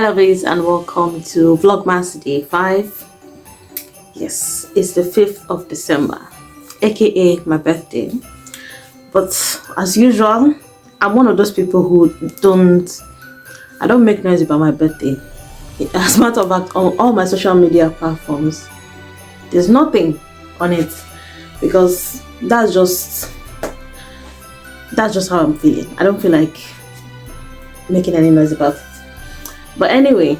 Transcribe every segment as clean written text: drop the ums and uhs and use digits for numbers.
Elvis, and welcome to Vlogmas Day 5. Yes, it's the 5th of December, aka my birthday. But as usual, I'm one of those people who I don't make noise about my birthday. As a matter of fact, on all my social media platforms, there's nothing on it because that's just how I'm feeling. I don't feel like making any noise about it. But anyway,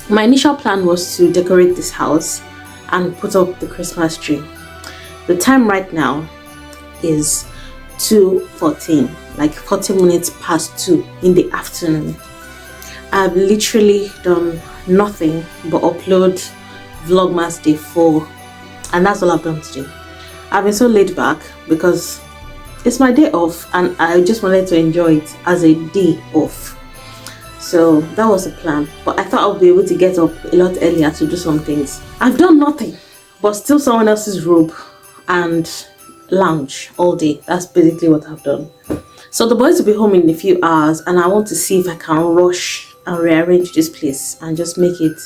my initial plan was to decorate this house and put up the Christmas tree. The time right now is 2:14, like 40 minutes past 2 in the afternoon. I've literally done nothing but upload Vlogmas Day 4, and that's all I've done today. I've been so laid back because it's my day off and I just wanted to enjoy it as a day off. So that was the plan, but I thought I would be able to get up a lot earlier to do some things. I've done nothing but steal someone else's robe and lounge all day. That's basically what I've done. So the boys will be home in a few hours and I want to see if I can rush and rearrange this place and just make it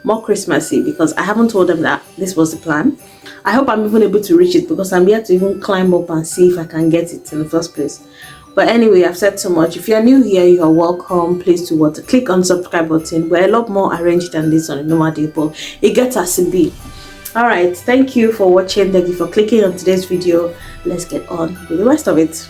more Christmassy, because I haven't told them that this was the plan. I hope I'm even able to reach it because I'm here to even climb up and see if I can get it in the first place. But anyway, I've said too much. If you're new here, you are welcome. Please do what? Click on the subscribe button. We're a lot more arranged than this on a normal day, but it gets us to be. Alright, thank you for watching. Thank you for clicking on today's video. Let's get on with the rest of it.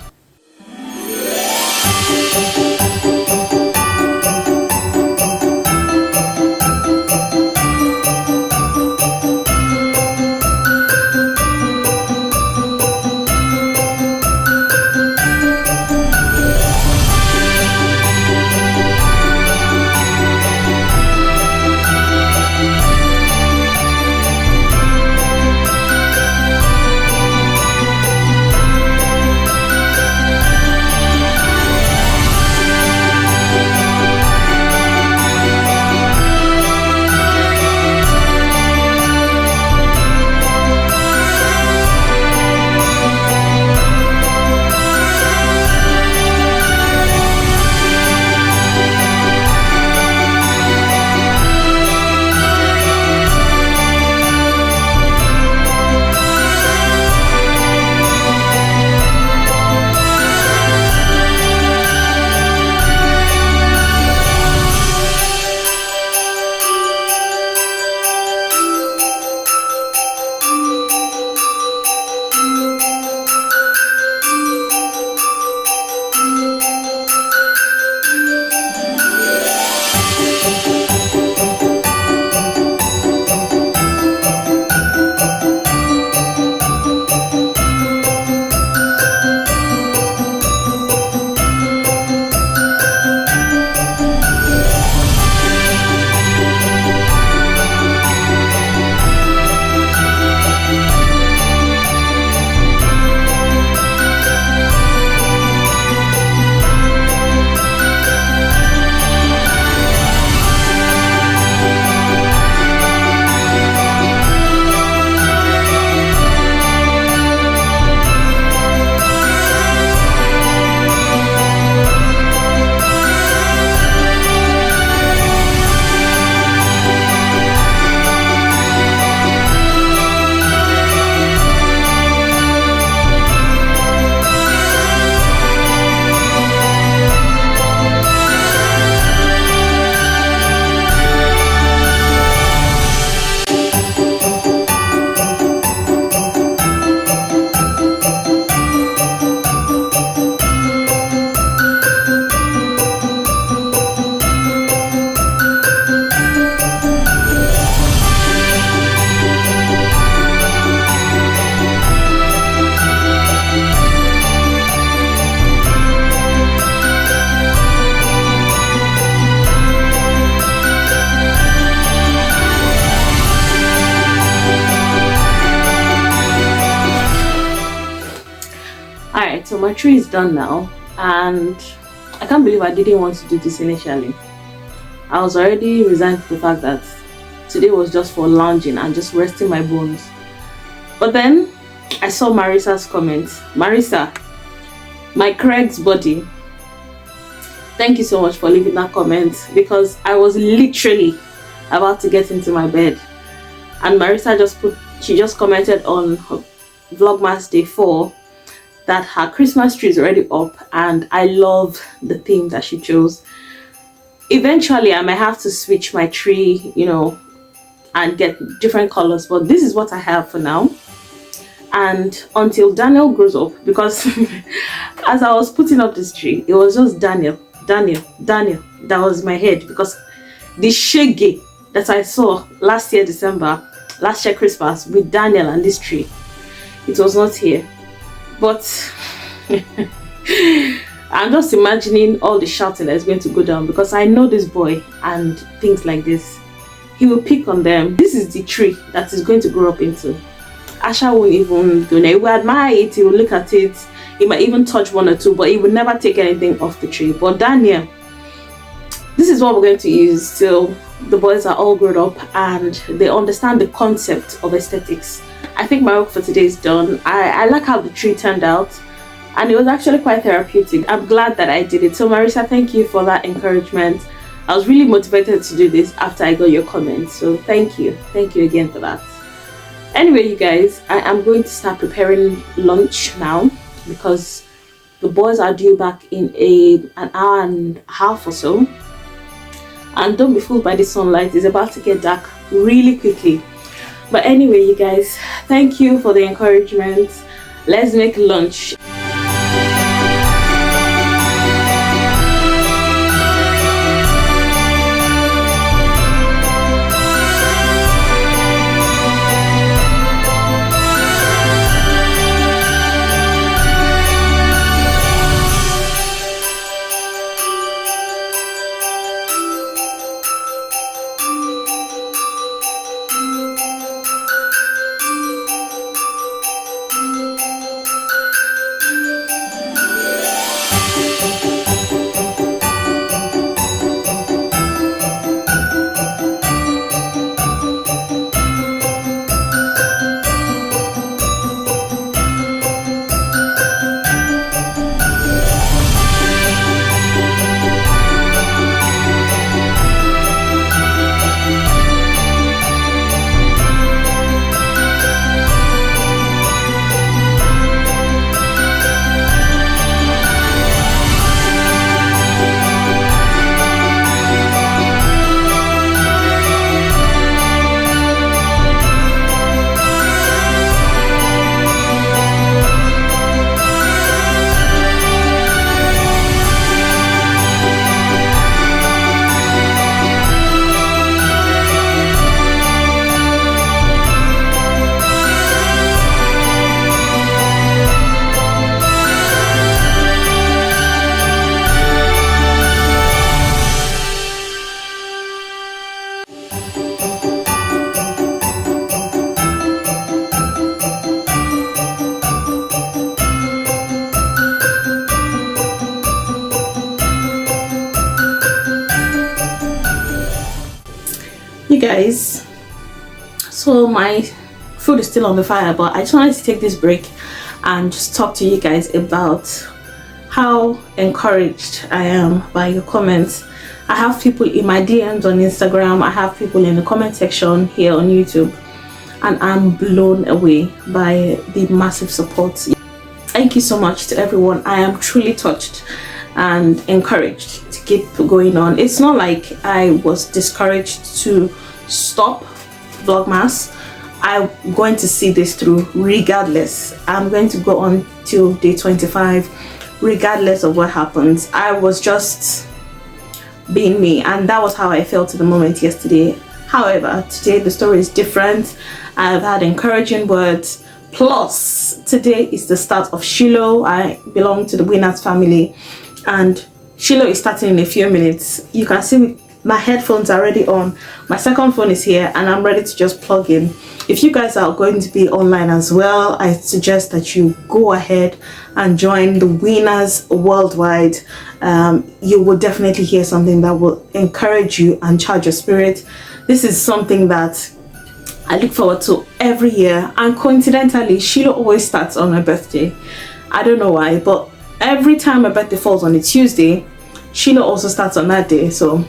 Alright, so my tree is done now, and I can't believe I didn't want to do this initially. I was already resigned to the fact that today was just for lounging and just resting my bones. But then I saw Marisa's comment. Marisa, my Craig's body. Thank you so much for leaving that comment, because I was literally about to get into my bed, and Marissa she just commented on her Vlogmas day 4 that her Christmas tree is already up, and I love the theme that she chose. Eventually I might have to switch my tree, and get different colors, but this is what I have for now. And until Daniel grows up, because as I was putting up this tree, it was just Daniel. That was my head, because the shaggy that I saw last year Christmas with Daniel and this tree, it was not here. But I'm just imagining all the shouting that is going to go down, because I know this boy and things like this. He will pick on them. This is the tree that is going to grow up into. Asha won't even go there. He will admire it, he will look at it, he might even touch one or two, but he will never take anything off the tree. But Daniel, this is what we're going to use till the boys are all grown up and they understand the concept of aesthetics. I think my work for today is done. I like how the tree turned out, and it was actually quite therapeutic. I'm glad that I did it. So Marissa, thank you for that encouragement. I was really motivated to do this after I got your comments, so thank you again for that. Anyway, you guys, I am going to start preparing lunch now, because the boys are due back in an hour and a half or so. And don't be fooled by the sunlight, it's about to get dark really quickly. But anyway, you guys, thank you for the encouragement. Let's make lunch. You guys, so my food is still on the fire, but I just wanted to take this break and just talk to you guys about how encouraged I am by your comments. I have people in my DMs on Instagram, I have people in the comment section here on YouTube, and I'm blown away by the massive support. Thank you so much to everyone. I am truly touched and encouraged to keep going on. It's not like I was discouraged to stop Vlogmas. I'm going to see this through regardless. I'm going to go on till day 25 regardless of what happens. I was just being me, and that was how I felt at the moment yesterday. However, today the story is different. I've had encouraging words, plus today is the start of Shiloh. I belong to the Winners family, and Shiloh is starting in a few minutes. You can see my headphones are already on, my second phone is here, and I'm ready to just plug in. If you guys are going to be online as well, I suggest that you go ahead and join the Winners worldwide. You will definitely hear something that will encourage you and charge your spirit. This is something that I look forward to every year, and coincidentally Shiloh always starts on my birthday. I don't know why, but every time my birthday falls on a Tuesday, Shiloh also starts on that day, so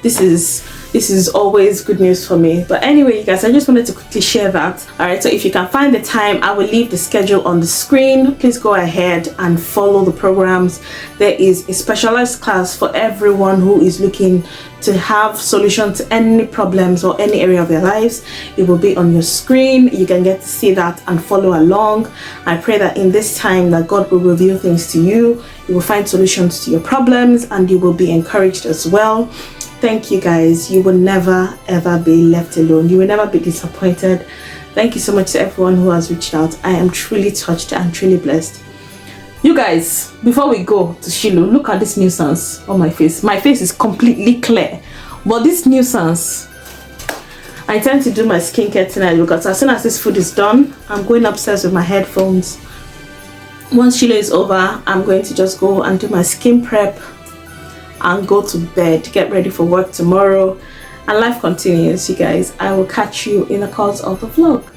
this is always good news for me. But anyway, you guys, I just wanted to quickly share that. All right, so if you can find the time, I will leave the schedule on the screen. Please go ahead and follow the programs. There is a specialized class for everyone who is looking to have solution to any problems or any area of their lives. It will be on your screen. You can get to see that and follow along. I pray that in this time that God will reveal things to you. You will find solutions to your problems and you will be encouraged as well. Thank you guys. You will never ever be left alone. You will never be disappointed. Thank you so much to everyone who has reached out. I am truly touched and truly blessed. You guys, before we go to Shiloh, look at this nuisance on my face. My face is completely clear, but this nuisance, I tend to do my skincare tonight because as soon as this food is done, I'm going upstairs with my headphones. Once Shiloh is over, I'm going to just go and do my skin prep and go to bed, get ready for work tomorrow, and life continues. You guys, I will catch you in the course of the vlog.